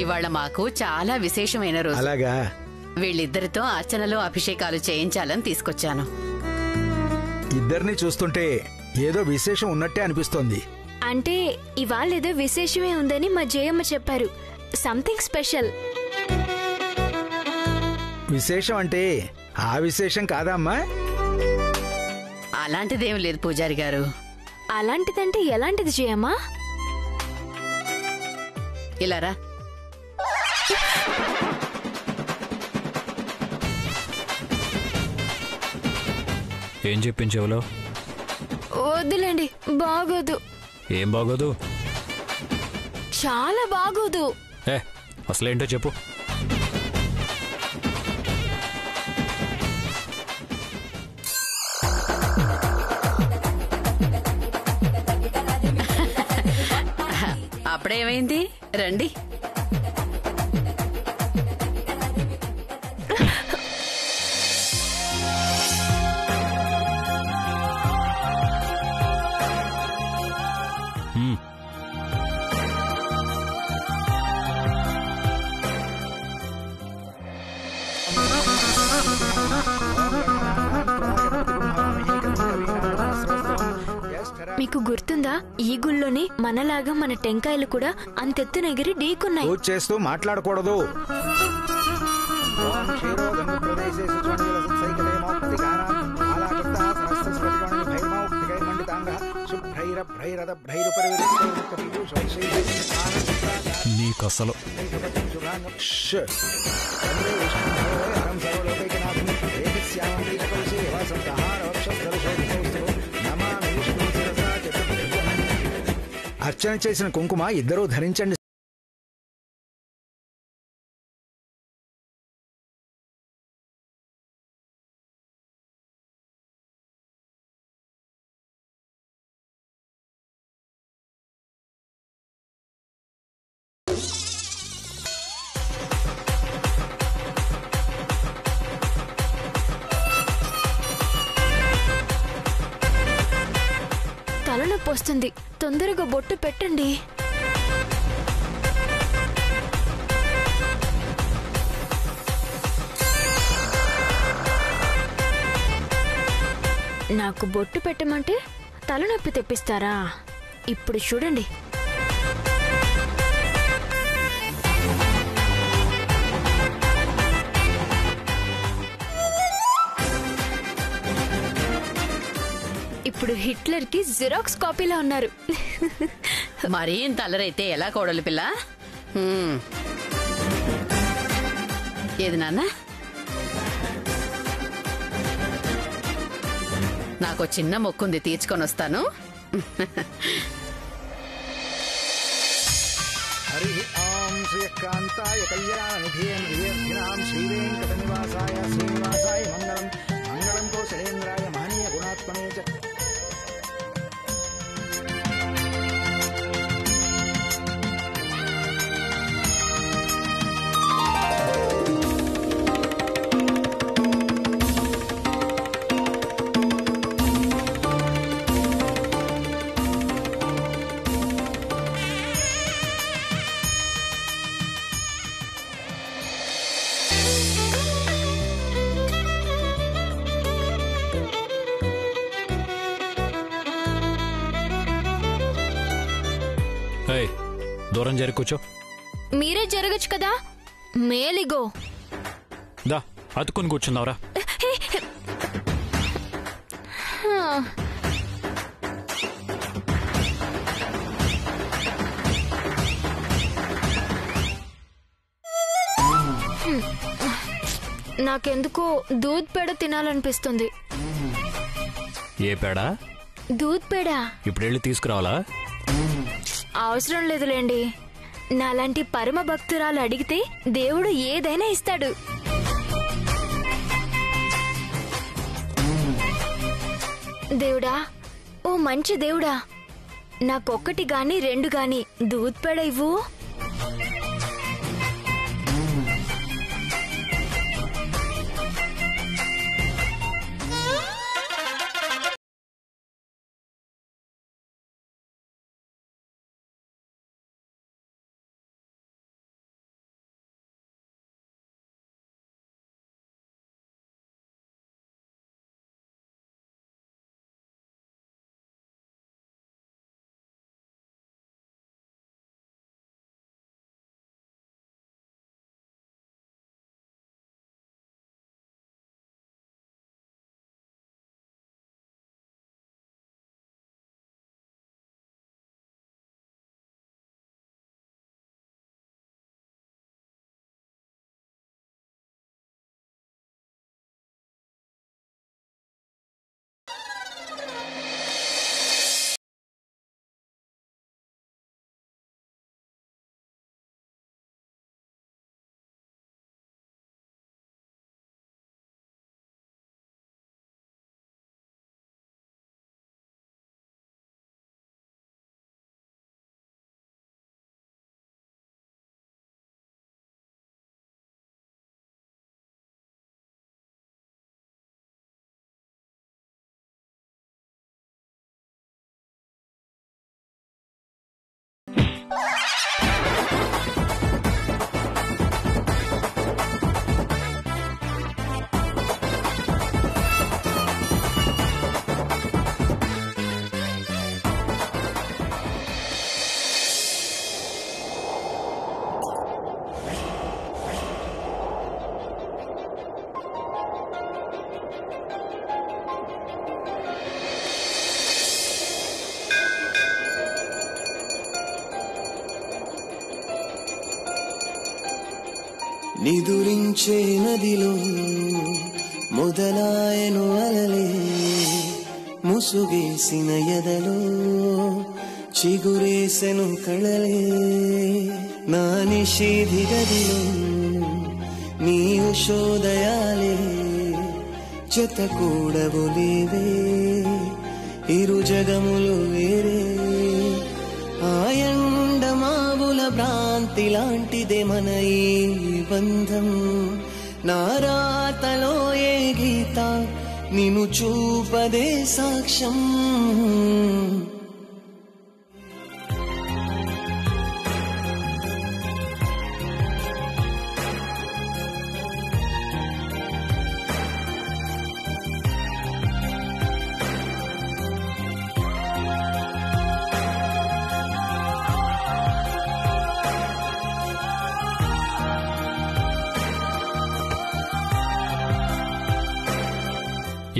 ఇవాళ మాకు చాలా విశేషమైన రోజు. అలాగా? వీళ్ళిద్దరితో అర్చనలు అభిషేకాలు చేయించాలని తీసుకొచ్చాను. ఇద్దరిని చూస్తుంటే ఏదో విశేషం ఉన్నట్టే అనిపిస్తోంది. అంటే ఇవాళ ఏదో విశేషమే ఉందని మా జయమ్మ చెప్పారు. Something special. విశేషం అంటే ఆ విశేషం కాదమ్మా. అలాంటిదేం లేదు పూజారి గారు. అలాంటిదంటే ఎలాంటిది జయమ్మ? ఇలారా. ఏం చెప్పించేవలో? వద్దులేండి, బాగోదు. ఏం బాగోదు? చాలా బాగోదు. అసలేంటో చెప్పు. అప్పుడేమైంది? రండి. మీకు గుర్తుందా, ఈ గుళ్ళోనే మనలాగా మన టెంకాయలు కూడా అంతెత్తున ఎగిరి ఢీకున్నాయి. పూజ చేస్తూ మాట్లాడకూడదు. నీకసలు అర్చన చేసిన కుంకుమ ఇద్దరూ ధరించండి. తలనొప్పి వస్తుంది, తొందరగా బొట్టు పెట్టండి. నాకు బొట్టు పెట్టమంటే తలనొప్పి తెప్పిస్తారా? ఇప్పుడు చూడండి. ఇప్పుడు హిట్లర్ కి జిరాక్స్ కాపీలా ఉన్నారు. మరీ ఇంత అల్లరైతే ఎలా కోడలు పిల్ల? ఏది నాన్న? నాకు చిన్న మొక్కుంది, తీర్చుకొని వస్తాను. హరి ఓం శ్రీకాంతాయ కళ్యాణనిధేయం శ్రీవేంకట నివాసాయ శ్రీనివాసాయ మంగళం. మంగళం కోశలేంద్రాయ మహనీయ గుణాత్మనే చ. దూరం జరి కూర్చో. మీరే జరగచ్చు కదా, మేలిగో. దా అతుకుని కూర్చున్నావురా. నాకెందుకో దూద్ పేడ తినాలనిపిస్తుంది. ఏ పేడా? దూద్ పేడ. ఇప్పుడు వెళ్ళి తీసుకురావాలా? అవసరం లేదులేండి. నాలాంటి పరమ భక్తురాలు అడిగితే దేవుడు ఏదైనా ఇస్తాడు. దేవుడా, ఓ మంచి దేవుడా, నాకొక్కటి గాని 2 గాని దూద్ పేడ ఇవ్వు. నిదురించే నదిలో మొదలాయను అలలే ముసుగేసిన ఎదలో చిగురేసెను కళలే నా నిషేధి గదిలో నీ ఉషోదయాలే జత కూడబులేవే ఇరు జగములు వేరే ఆయండమావుల భ్రాంతి లాంటిదే మన ఈ బంధం నారాతలో ఏ గీత నిన్ను చూపదే సాక్ష్యం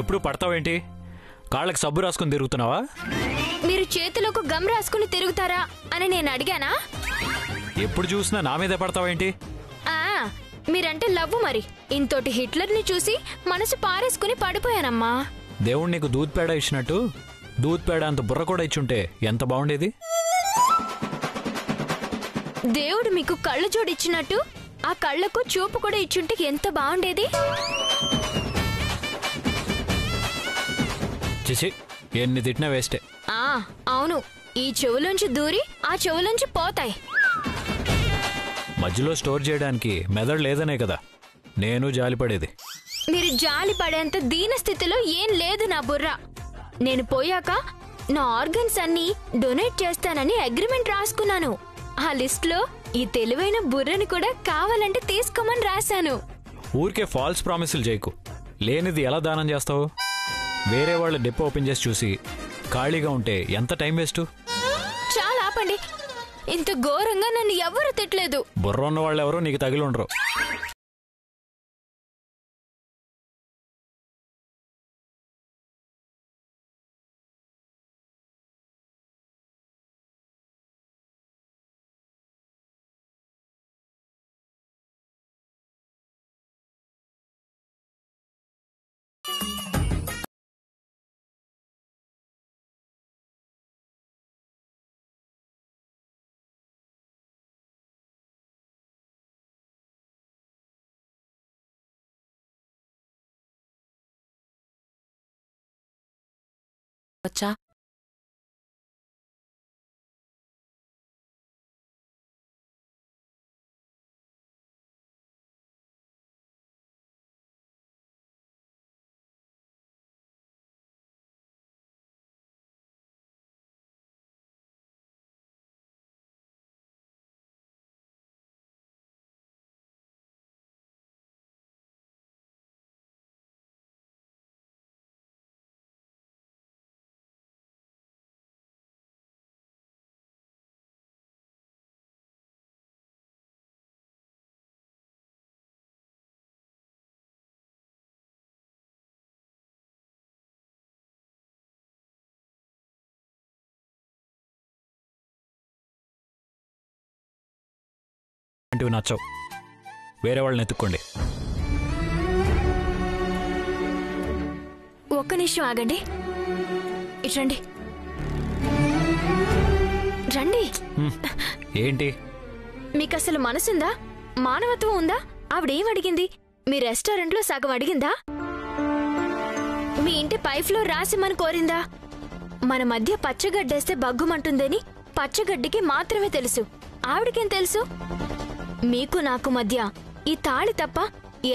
ఎప్పుడు పడతావేంటి? కాళ్ళకి సబ్బు రాసుకుని తిరుగుతున్నావా? మీరు చేతులకు గమ్ రాసుకుని తిరుగుతారా అని నేను అడిగానా? ఎప్పుడు చూసినా నా మీదే పడతావేంటి? మీరంటే లవ్వు మరి. ఇంతోటి హిట్లర్ని చూసి మనసు పారేసుకుని పడిపోయానమ్మా. దేవుడు నీకు దూద్ పేడ ఇచ్చినట్టు దూద్ పేడ అంత బుర్ర కూడా ఇచ్చుంటే ఎంత బాగుండేది. దేవుడు మీకు కళ్ళ జోడిచ్చినట్టు ఆ కళ్ళకు చూపు కూడా ఇచ్చుంటే ఎంత బాగుండేది. చిచి, ఎన్ని తిట్టినా వేస్టే. అవును, ఈ చెవులోంచి దూరి ఆ చెవులోంచి పోతాయి. మధ్యలో స్టోర్ చేయడానికి మెదడు లేదనే కదా నేను జాలిపడేది. మీరు జాలి పడేంత దీన స్థితిలో ఏం లేదు నా బుర్ర. నేను పోయాక నా ఆర్గన్స్ అన్ని డొనేట్ చేస్తానని అగ్రిమెంట్ రాసుకున్నాను. ఆ లిస్ట్ లో ఈ తెలివైన బుర్రని కూడా కావాలంటే తీసుకోమని రాశాను. ఊరికే ఫాల్స్ ప్రామిసులు చేయకు. లేనిది ఎలా దానం చేస్తావు? వేరే వాళ్ళ డిపో ఓపెన్ చేసి చూసి ఖాళీగా ఉంటే ఎంత టైం వేస్ట్. చాలా ఆపండి. ఇంత ఘోరంగా నన్ను ఎవరు తిట్టలేదు. బుర్ర ఉన్న వాళ్ళు ఎవరో నీకు తగిలి ఉండరు. వచ్చా? అంటివి నచ్చవు, వేరే వాళ్ళని ఎత్తుక్కోండి. ఒక్క నిమిషం ఆగండి. ఇట్రండి. రండి. ఏంటి? మీకు అసలు మనసుందా? మానవత్వం ఉందా? ఆవిడేం అడిగింది? మీ రెస్టారెంట్లో సగం అడిగిందా? మీ ఇంటి పై ఫ్లోర్ రాసిమ్మని కోరిందా? మన మధ్య పచ్చగడ్డేస్తే బగ్గుమంటుందని పచ్చగడ్డికి మాత్రమే తెలుసు. ఆవిడకేం తెలుసు? మీకు నాకు మధ్య ఈ తాళి తప్ప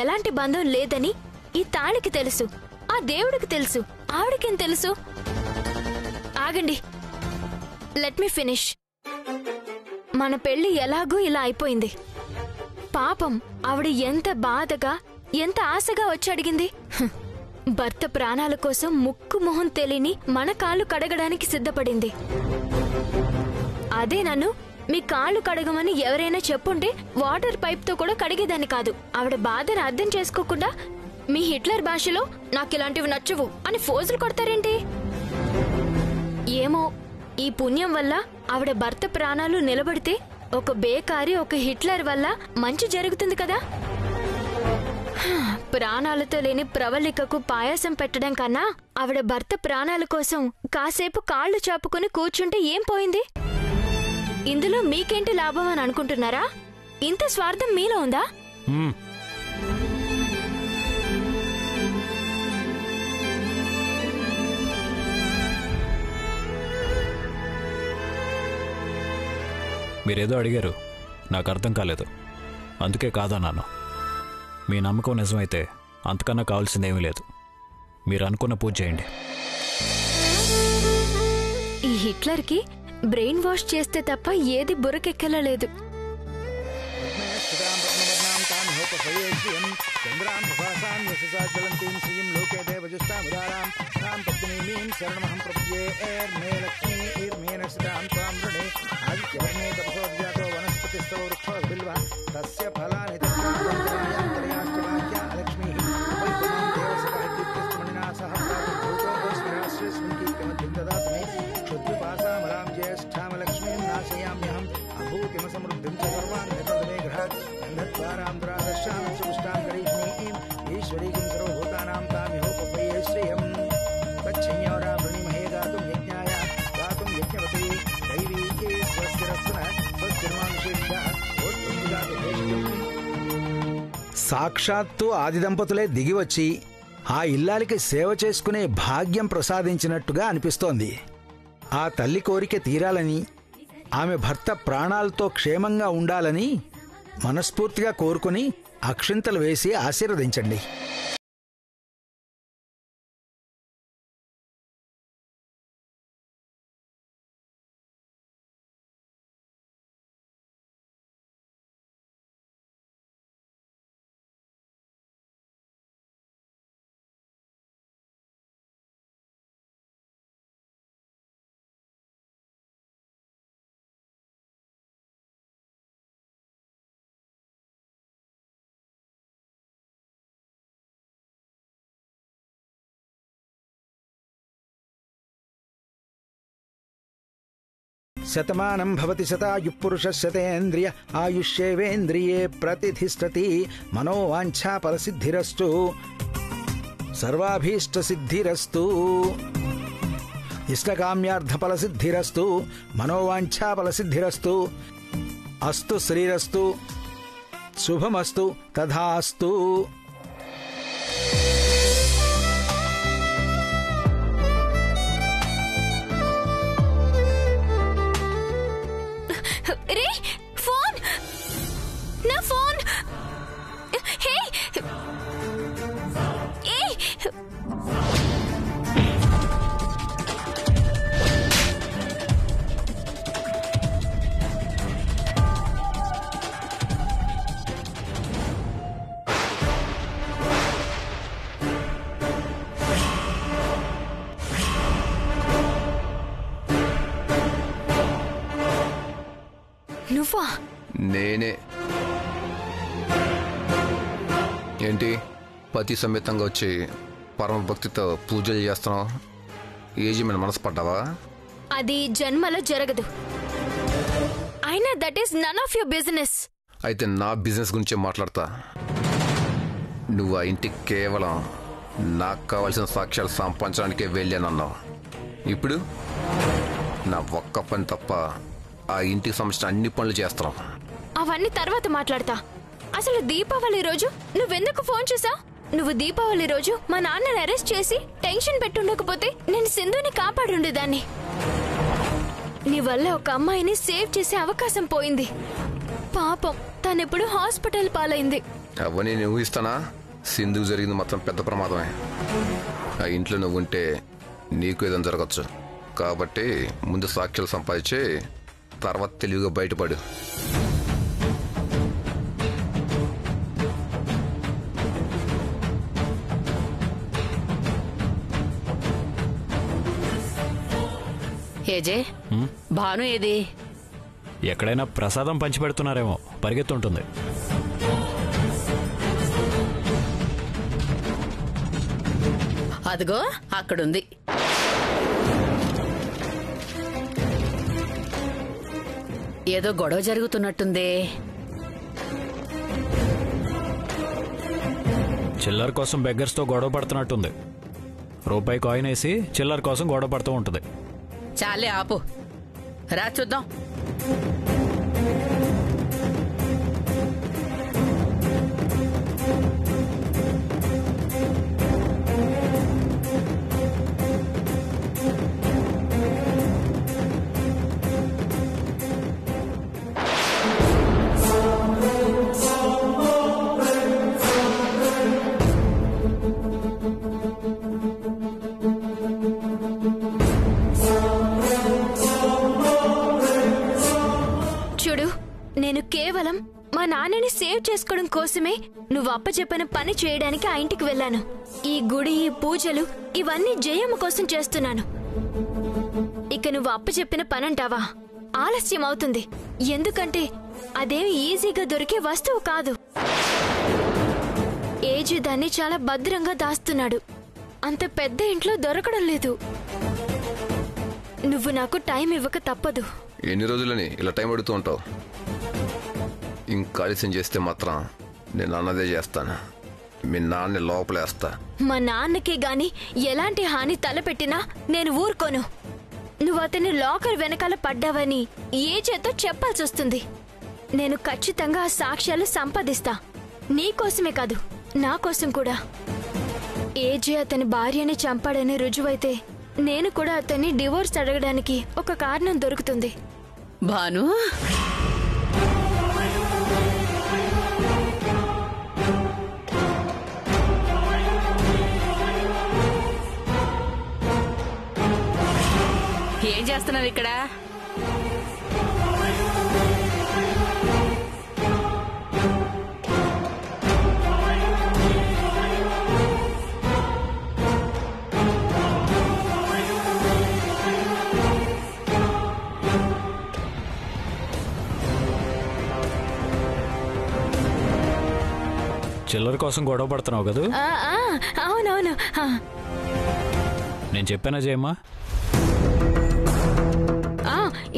ఎలాంటి బంధం లేదని ఈ తాళికి తెలుసు. ఆ దేవుడికి తెలుసు. ఆవిడకేం తెలుసు? ఆగండి. Let me finish. మన పెళ్లి ఎలాగూ ఇలా అయిపోయింది. పాపం ఆవిడ ఎంత బాధగా ఎంత ఆశగా వచ్చి అడిగింది. భర్త ప్రాణాల కోసం ముక్కు మొహం తెలియని మన కాళ్ళు కడగడానికి సిద్ధపడింది. అదే నన్ను మీ కాళ్ళు కడగమని ఎవరైనా చెప్పుంటే వాటర్ పైప్ తో కూడా కడిగేదాన్ని కాదు. ఆవిడ బాధను అర్థం చేసుకోకుండా మీ హిట్లర్ భాషలో నాకిలాంటివి నచ్చవు అని ఫోజులు కొడతారేంటి? ఏమో, ఈ పుణ్యం వల్ల ఆవిడ భర్త ప్రాణాలు నిలబడితే ఒక బేకారి ఒక హిట్లర్ వల్ల మంచి జరుగుతుంది కదా. ప్రాణాలతో లేని ప్రవళికకు పాయాసం పెట్టడం కన్నా ఆవిడ భర్త ప్రాణాల కోసం కాసేపు కాళ్ళు చాపుకుని కూర్చుంటే ఏం పోయింది? ఇందులో మీకేంటి లాభం అని అనుకుంటున్నారా? ఇంత స్వార్థం మీలో ఉందా? మీరేదో అడిగారు, నాకు అర్థం కాలేదు, అందుకే కాదన్నాను. మీ నమ్మకం నిజమైతే అంతకన్నా కావాల్సిందేమీ లేదు. మీరు అనుకున్న పూజ చేయండి. ఈ హిట్లర్కి బ్రెయిన్ వాష్ చేస్తే తప్ప ఏది బుర్రకెక్కలా లేదు. సాక్షాత్తు ఆది దంపతులే దిగివచ్చి ఆ ఇల్లాలికి సేవ చేసుకునే భాగ్యం ప్రసాదించినట్టుగా అనిపిస్తోంది. ఆ తల్లి కోరిక తీరాలని, ఆమె భర్త ప్రాణాలతో క్షేమంగా ఉండాలని మనస్ఫూర్తిగా కోరుకుని అక్షింతలు వేసి ఆశీర్వదించండి. శతమానం భవతి శతాయుః పురుషః శతేంద్రియ ఆయుష్యేవేంద్రియే ప్రతిష్ఠతి. మనోవాంఛా ఫలసిద్ధిరస్తు సర్వాభీష్ట సిద్ధిరస్తు. ఇష్టకామ్యార్థ ఫలసిద్ధిరస్తు మనోవాంఛా ఫలసిద్ధిరస్తు. అస్తు శ్రీరస్తు శుభమస్తు తథాస్తు. రే ఫోన్, నా ఫోన్. హే ఏ నువ్వా? నేనే. ఏంటి పతి సమేతంగా వచ్చి పరమ భక్తితో పూజలు చేస్తున్నావు? ఏజీ మీద మనసు పడ్డావా? అది జన్మలో జరగదు. అయినా that is none of your business. అయితే నా బిజినెస్ గురించే మాట్లాడతా. నువ్వు ఆ ఇంటికి కేవలం నాకు కావాల్సిన సాక్ష్యాలు సంపాదించడానికే వెళ్ళానన్నావు. ఇప్పుడు నా ఒక్క పని తప్ప ఆ ఇంటికి సంబంధించిన అన్ని పనులు చేస్తున్నావు. అవన్నీ తర్వాత మాట్లాడతా. అసలు దీపావళి రోజు నువ్వెందుకు ఫోన్ చేసావు? నువ్వు దీపావళి రోజు మా నాన్నని అరెస్ట్ చేసి టెన్షన్ పెట్టుండకపోతే నేను సింధుని కాపాడుండేదాన్ని. నీ వల్ల ఒక అమ్మాయిని సేవ్ చేసే అవకాశం పోయింది. పాపం తనెప్పుడు హాస్పిటల్ పాలైంది. అవన్నీ నేను ఊహిస్తానా? సింధు జరిగింది మాత్రం పెద్ద ప్రమాదమే. ఆ ఇంట్లో నువ్వు ఉంటే నీకు ఏదైనా జరగచ్చు. కాబట్టి ముందు సాక్ష్యాలు సంపాదించి తర్వాత తెలివిగా బయటపడు. ఏజే, భాను ఏది? ఎక్కడైనా ప్రసాదం పంచిపెడుతున్నారేమో, పరిగెత్తుంటుంది. అదిగో అక్కడుంది. ఏదో గొడవ జరుగుతున్నట్టుందే. చిల్లర కోసం బెగ్గర్స్తో గొడవ పడుతున్నట్టుంది. రూపాయి కాయిన్ వేసి చిల్లర కోసం గొడవ పడుతూ ఉంటుంది. చాలే ఆపు, రా చూద్దాం. చూడు, నేను కేవలం మా నాన్నని సేవ్ చేసుకోవడం కోసమే నువ్వు అప్పచెప్పిన పని చేయడానికి ఆ ఇంటికి వెళ్ళాను. ఈ గుడి, ఈ పూజలు ఇవన్నీ జయమ్మ కోసం చేస్తున్నాను. ఇక నువ్వు అప్పచెప్పిన పనంటావా? ఆలస్యం అవుతుంది. ఎందుకంటే అదేమి ఈజీగా దొరికే వస్తువు కాదు. ఏజీ దాన్ని చాలా భద్రంగా దాస్తున్నాడు. అంత పెద్ద ఇంట్లో దొరకడం లేదు. నువ్వు నాకు టైం ఇవ్వక తప్పదు. ఎన్ని రోజులని ఇలా టైం అడుగుతూ ఉంటావు? ఇంకా ఆలస్యం చేస్తే మాత్రం నేను అన్నదే చేస్తాను. మీ నాన్న లోపలేస్తా. మా నాన్నకే గాని ఎలాంటి హాని తలపెట్టినా నేను ఊరుకోను. నువ్వు అతని లాకర్ వెనకాల పడ్డావని ఏ చేతో చెప్పాల్సి వస్తుంది. నేను ఖచ్చితంగా ఆ సాక్ష్యాలు సంపాదిస్తా. నీకోసమే కాదు, నా కోసం కూడా. ఏజే అతని భార్యని చంపాడని రుజువైతే నేను కూడా అతన్ని డివోర్స్ అడగడానికి ఒక కారణం దొరుకుతుంది. భాను, ఏం చేస్తున్నావు ఇక్కడ? చిల్లర కోసం గొడవ పడుతున్నావు కదా? అవునవును. నేను చెప్పానా జయమ్మా?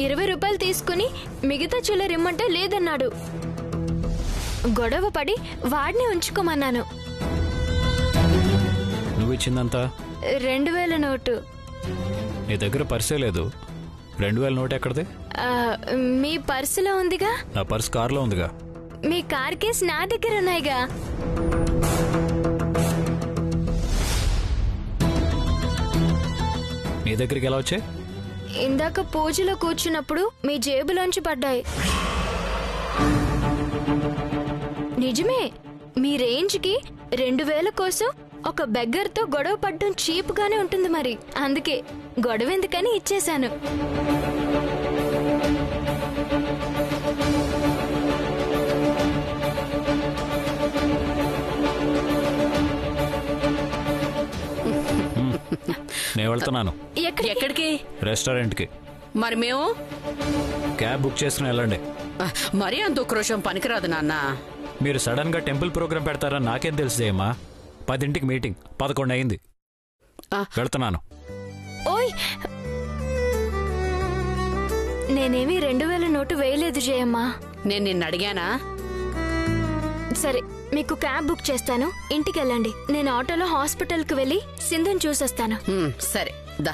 20 రూపాయలు తీసుకుని మిగతా చిల్లర ఇమ్మంటే లేదన్నాడు. గొడవ పడి వాడిని ఉంచుకోమన్నాను. నువ్వు ఇచ్చిందంతా 2000 నోటు. నీ దగ్గర పర్సే లేదు. 2000 నోటు ఎక్కడిది? మీ పర్సులో ఉందిగా. నా పర్స్ కార్లో ఉందిగా. మీ కార్ కేస్ నా దగ్గర ఉన్నాయిగా. నీ దగ్గరికి ఎలా వచ్చాయి? ఇందాక పూజలో కూర్చున్నప్పుడు మీ జేబులోంచి పడ్డాయి. నిజమే, మీ రేంజ్కి 2000 కోసం ఒక బెగ్గర్తో గొడవ పడ్డం చీప్ గానే ఉంటుంది. మరి అందుకే గొడవ ఎందుకని ఇచ్చేశాను. నేను వెళ్తున్నాను. ఎక్కడికి? రెస్టారెంట్కి. మరి మేము క్యాబ్ బుక్ చేసుకుని వెళ్ళండి. మరీ అంత ఉక్రోషం పనికిరాదు నాన్న. మీరు సడన్ గా టెంపుల్ ప్రోగ్రామ్ పెడతారని నాకేం తెలుసు జయమ్మా? 10ంటికి మీటింగ్, 11 అయింది. వెళ్తున్నాను. ఓయ్, నేనేమి 2000 నోటు వేయలేదు జయమ్మా. నేను నిన్ను అడిగానా? సరే, మీకు క్యాబ్ బుక్ చేస్తాను. ఇంటికి వెళ్ళండి. నేను ఆటోలో హాస్పిటల్కి వెళ్ళి సింధుని చూసొస్తాను. సరే దా.